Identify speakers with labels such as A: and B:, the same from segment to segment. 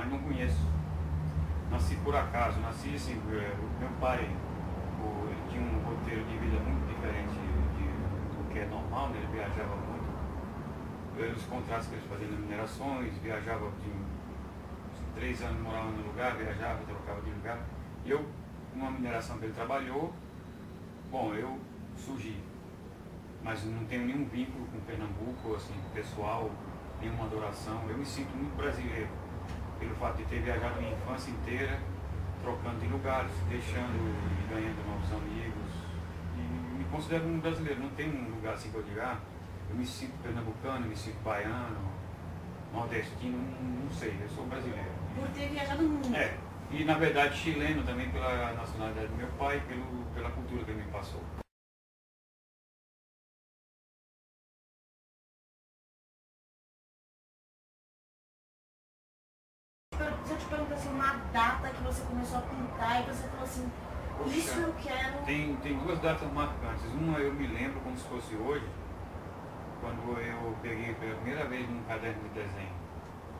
A: mas não conheço. Nasci por acaso, nasci assim, meu pai, ele tinha um roteiro de vida muito diferente do que é normal, né? Ele viajava muito, pelos contratos que eles faziam nas minerações, viajava de 3 anos, morava no lugar, viajava, trocava de lugar. E eu, numa mineração que ele trabalhou, bom, eu surgi, mas não tenho nenhum vínculo com Pernambuco, assim, pessoal, nenhuma adoração. Eu me sinto muito brasileiro, pelo fato de ter viajado minha infância inteira, trocando de lugares, deixando e ganhando novos amigos. E me considero um brasileiro, não tem um lugar assim que eu diga, eu me sinto pernambucano, me sinto baiano, nordestino, não sei, eu sou brasileiro.
B: Por ter viajado muito.
A: E na verdade chileno também pela nacionalidade do meu pai e pela cultura que ele me passou.
B: Se eu te perguntar assim, uma data que você começou a pintar e você falou assim, isso eu quero...
A: Tem 2 datas marcantes. Uma eu me lembro como se fosse hoje, quando eu peguei pela primeira vez num caderno de desenho.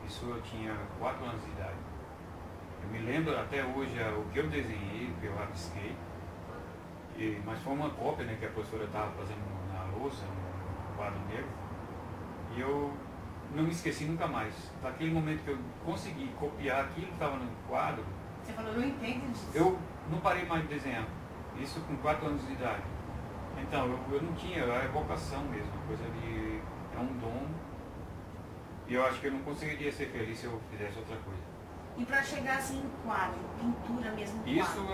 A: Isso eu tinha 4 anos de idade. Eu me lembro até hoje o que eu desenhei, o que eu rabisquei, mas foi uma cópia, né, que a professora estava fazendo na lousa, no quadro negro, e eu não me esqueci nunca mais. Daquele momento que eu consegui copiar aquilo que estava no quadro,
B: você falou, eu entendo disso.
A: Eu não parei mais de desenhar, isso com 4 anos de idade. Então, eu não tinha, era vocação mesmo, coisa de... é um dom, e eu acho que eu não conseguiria ser feliz se eu fizesse outra coisa.
B: E para chegar assim em quadro, pintura mesmo,
A: Isso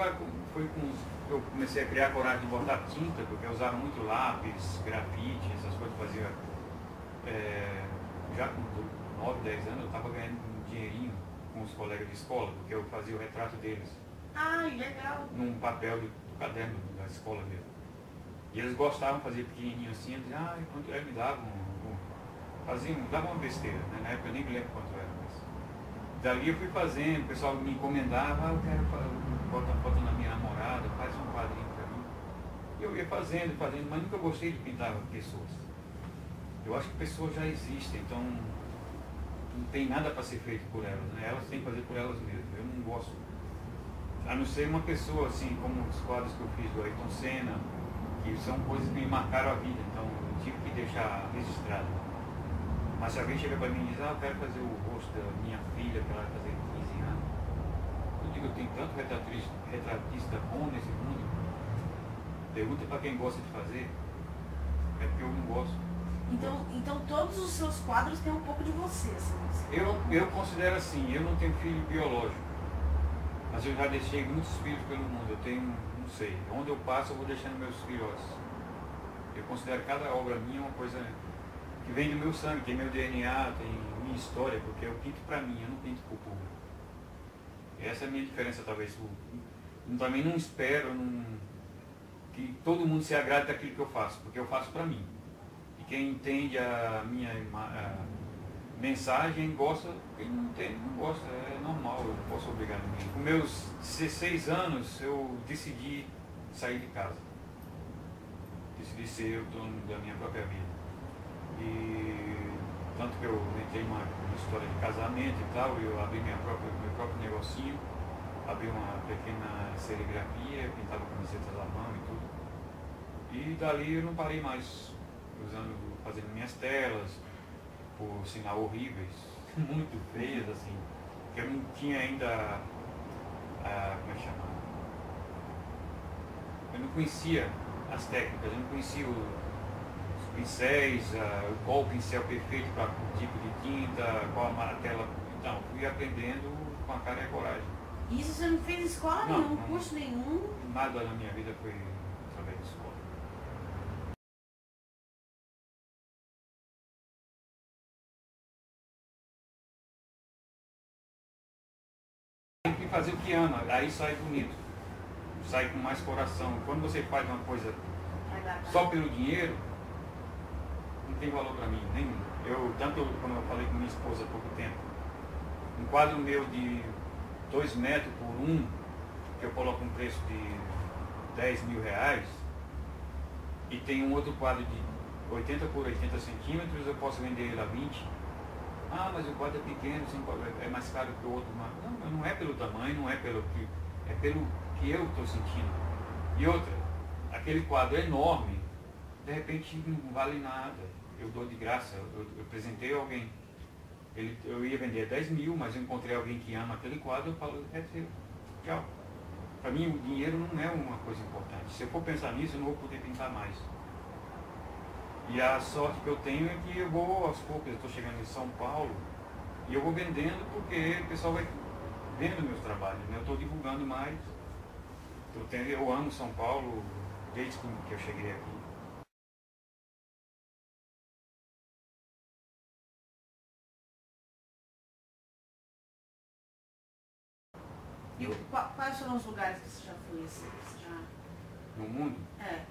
A: foi com... eu comecei a criar coragem de botar tinta, porque eu usava muito lápis, grafite, essas coisas, fazia... já com 9, 10 anos eu estava ganhando um dinheirinho com os colegas de escola, porque eu fazia o retrato deles.
B: Ai, legal.
A: Num papel do caderno da escola mesmo. E eles gostavam de fazer pequenininho assim, eles diziam, quanto era, me davam, davam uma besteira, né? Na época eu nem me lembro quanto era, mas... Dali eu fui fazendo, o pessoal me encomendava, eu quero botar uma foto na minha namorada, faz um quadrinho para mim. E eu ia fazendo, mas nunca gostei de pintar pessoas. Eu acho que pessoas já existem, então não tem nada para ser feito por elas, né? Elas têm que fazer por elas mesmas. Eu não gosto. A não ser uma pessoa, assim, como os quadros que eu fiz do Ayrton Senna, que são coisas que me marcaram a vida, então eu tive que deixar registrado. Mas se alguém chega para mim e diz, eu quero fazer o rosto da minha filha, que ela vai fazer 15 anos, eu digo, eu tenho tanto retratista bom nesse mundo, pergunta para quem gosta de fazer, é porque eu não gosto.
B: Então todos os seus quadros têm um pouco de você, assim.
A: Eu considero assim, eu não tenho filho biológico, mas eu já deixei muitos filhos pelo mundo. Eu tenho, não sei, onde eu passo eu vou deixando meus filhotes. Eu considero cada obra minha uma coisa que vem do meu sangue, tem meu DNA, tem minha história, porque eu pinto para mim, eu não pinto para o público. Essa é a minha diferença, talvez. Eu também não espero que todo mundo se agrade daquilo que eu faço, porque eu faço para mim. E quem entende a minha mensagem gosta, quem não entende não gosta, é normal, eu não posso obrigar ninguém. Com meus 16 anos eu decidi sair de casa, decidi ser o dono da minha própria vida. E tanto que eu entrei numa história de casamento e tal, eu abri meu próprio negocinho, abri uma pequena serigrafia, pintava camisetas à mão e tudo. E dali eu não parei mais, fazendo minhas telas, por sinal horríveis, muito feias, assim, que eu não tinha ainda, como é que chama? Eu não conhecia as técnicas, eu não conhecia os pincéis, qual o pincel perfeito para o tipo de tinta, qual a tela. Então, fui aprendendo com a cara e a coragem.
B: Isso você não fez escola nenhum, curso nenhum?
A: Nada na minha vida foi através de escola. Tem que fazer o que ama, aí sai bonito, sai com mais coração. Quando você faz uma coisa só pelo dinheiro, não tem valor para mim, nenhum. Tanto como eu falei com minha esposa há pouco tempo, um quadro meu de 2 metros por 1, que eu coloco um preço de 10 mil reais, e tem um outro quadro de 80 por 80 centímetros, eu posso vender ele a 20. mas o quadro é pequeno, assim, é mais caro que o outro. Não, não é pelo tamanho, não é pelo que... É pelo que eu estou sentindo. E outra, aquele quadro é enorme, de repente não vale nada. Eu dou de graça, eu apresentei alguém. Eu ia vender 10 mil, mas eu encontrei alguém que ama aquele quadro, eu falo, é seu, tchau. Para mim o dinheiro não é uma coisa importante. Se eu for pensar nisso, eu não vou poder pintar mais. E a sorte que eu tenho é que eu vou aos poucos, eu estou chegando em São Paulo, e eu vou vendendo porque o pessoal vai vendo meus trabalhos, né? Eu estou divulgando mais. Eu amo São Paulo desde que eu cheguei aqui.
B: E quais foram os lugares que você já foi? Assim,
A: No mundo?
B: É.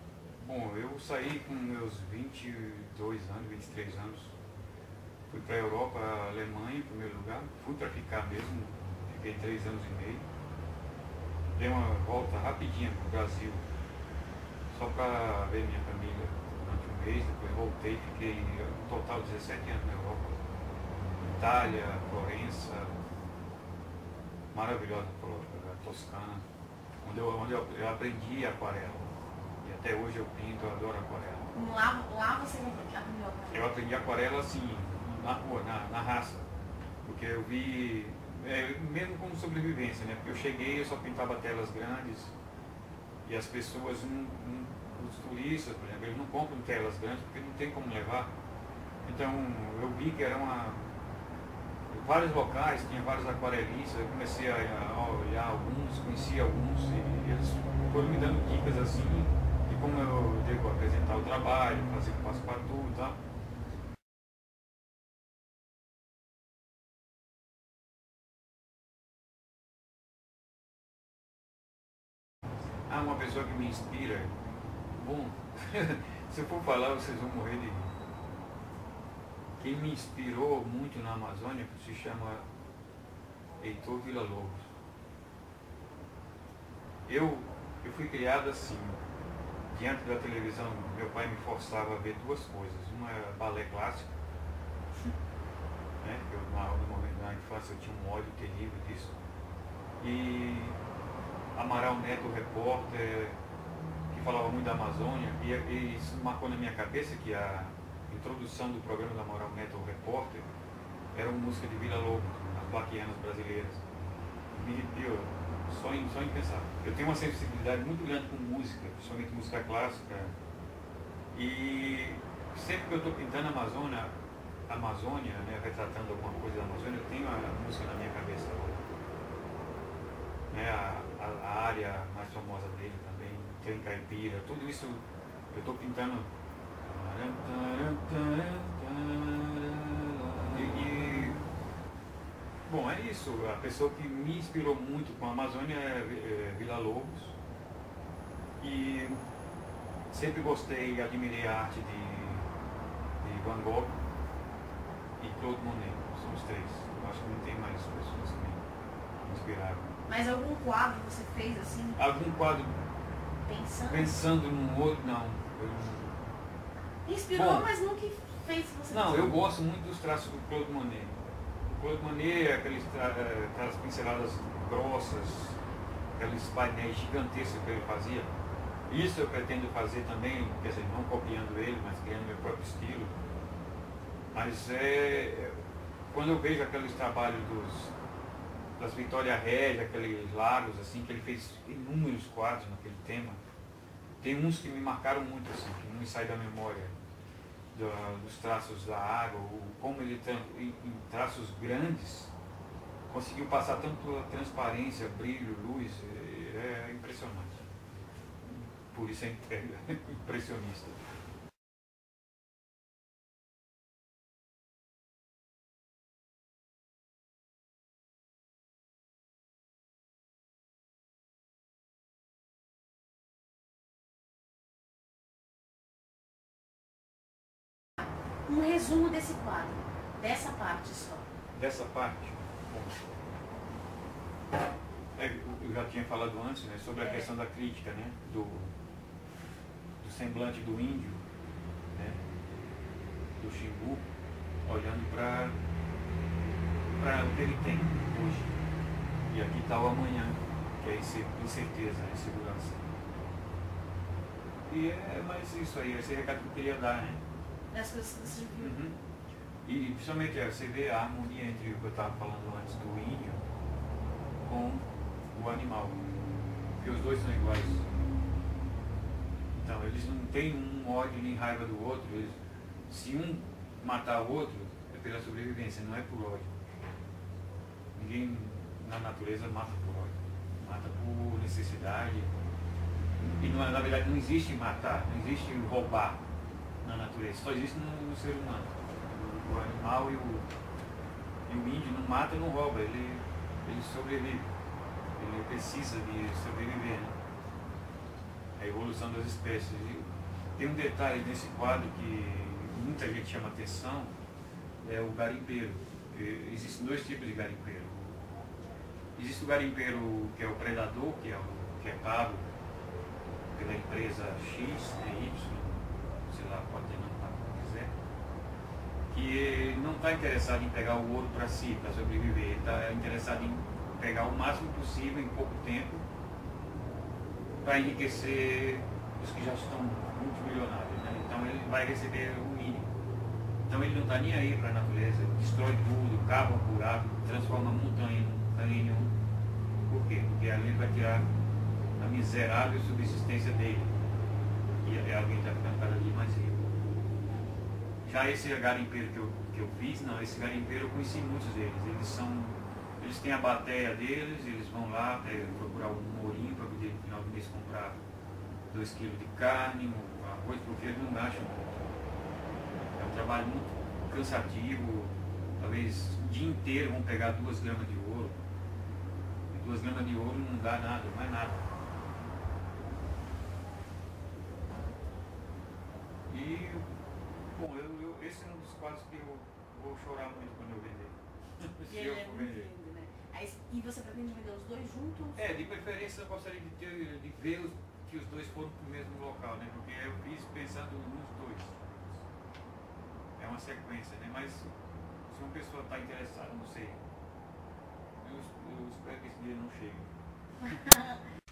A: Bom, eu saí com meus 22 anos, 23 anos. Fui para a Europa, a Alemanha em primeiro lugar. Fui para ficar mesmo, fiquei 3 anos e meio. Dei uma volta rapidinha para o Brasil, só para ver minha família durante um mês. Depois voltei, fiquei um total de 17 anos na Europa. Itália, Florença, maravilhosa Toscana, onde eu aprendi aquarela. E até hoje eu pinto, eu adoro aquarela.
B: Lá você aprendeu aquarela?
A: Eu aprendi aquarela assim, na rua, na raça. Porque eu vi, mesmo como sobrevivência, né? Porque eu cheguei, eu só pintava telas grandes. E as pessoas, os turistas, por exemplo, eles não compram telas grandes porque não tem como levar. Então eu vi que era vários locais, tinha vários aquarelistas, eu comecei a olhar alguns, conheci alguns, e eles foram me dando dicas assim, de como eu devo apresentar o trabalho, fazer passo para tudo e tal. Uma pessoa que me inspira, bom, se eu for falar vocês vão morrer de rir. Quem me inspirou muito na Amazônia se chama Heitor Villa-Lobos. Eu fui criado assim, diante da televisão, meu pai me forçava a ver duas coisas. Uma era balé clássico, né? Eu, na infância eu tinha um ódio terrível disso. E Amaral Neto, o repórter, que falava muito da Amazônia, e isso marcou na minha cabeça que a introdução do programa da Amaral Neto, o repórter, era uma música de Villa-Lobos, as plaquianas brasileiras. Me arrepiou, só em pensar. Eu tenho uma sensibilidade muito grande com música, principalmente música clássica, e sempre que eu estou pintando a Amazônia, né, retratando alguma coisa da Amazônia, eu tenho a música na minha cabeça. Né, a área mais famosa dele também, tem caipira, tudo isso eu estou pintando. Bom, é isso. A pessoa que me inspirou muito com a Amazônia é Villa-Lobos. E sempre gostei e admirei a arte de Van Gogh e Claude Monet. São os três. Eu acho que não tem mais pessoas que me inspiraram.
B: Mas algum quadro você fez assim?
A: Algum quadro
B: pensando
A: num outro, não.
B: Inspirou, mas nunca fez você.
A: Não, eu gosto muito dos traços do Claude Monet. O Claude Monet é aquelas pinceladas grossas, aqueles painéis gigantescos que ele fazia. Isso eu pretendo fazer também, quer dizer, não copiando ele, mas criando meu próprio estilo. Mas quando eu vejo aqueles trabalhos das Vitória Regia, aqueles lagos assim, que ele fez inúmeros quadros naquele tema, tem uns que me marcaram muito, assim, que não me sai da memória, dos traços da água, como ele, em traços grandes, conseguiu passar tanto transparência, brilho, luz, é impressionante. Por isso é impressionista.
B: Um resumo desse quadro, dessa parte só.
A: Dessa parte? Bom, eu já tinha falado antes, né, sobre a questão da crítica, né, do semblante do índio, né, do Xingu, olhando para para o que ele tem hoje. E aqui está o amanhã, que é incerteza, insegurança. E é mais isso aí, esse recado que eu queria dar, né?
B: Das coisas que você viu.
A: Uhum. E principalmente você vê a harmonia entre o que eu estava falando antes do índio com o animal. Porque os dois são iguais. Então eles não têm um ódio nem raiva do outro. Se um matar o outro, é pela sobrevivência, não é por ódio. Ninguém na natureza mata por ódio. Mata por necessidade. E na verdade não existe matar, não existe roubar na natureza, só existe no ser humano. O animal e o índio não mata e não rouba, ele sobrevive. Ele precisa de sobreviver, né? A evolução das espécies. E tem um detalhe nesse quadro que muita gente chama atenção, é o garimpeiro. Existem dois tipos de garimpeiro. Existe o garimpeiro que é o predador, que é pago pela empresa X, Y, sei lá, pode denominar como quiser, que não está interessado em pegar o ouro para si, para sobreviver, ele está interessado em pegar o máximo possível em pouco tempo para enriquecer os que já estão multimilionários, né? Então ele vai receber o mínimo. Então ele não está nem aí para a natureza, destrói tudo, cava um buraco, transforma a montanha num canhão. Por quê? Porque ali ele vai tirar a miserável subsistência dele. E alguém está ficando cada dia mais rico. Já esse garimpeiro que eu fiz, não, esse garimpeiro eu conheci muitos deles. Eles têm a bateia deles, eles vão lá procurar um ourinho para poder no final do mês comprar 2 quilos de carne, um arroz, porque eles não acham. É um trabalho muito cansativo, talvez o dia inteiro vão pegar 2 gramas de ouro. E 2 gramas de ouro não dá nada, não é nada. E, bom, esse é um dos quadros que eu vou chorar muito quando eu vender.
B: E ele é muito lindo, né? E você pretende vender os dois juntos?
A: De preferência eu gostaria de ver que os dois foram para o mesmo local, né? Porque eu fiz pensando nos dois. É uma sequência, né? Mas se uma pessoa está interessada, não sei, eu espero que esse dia não chegue.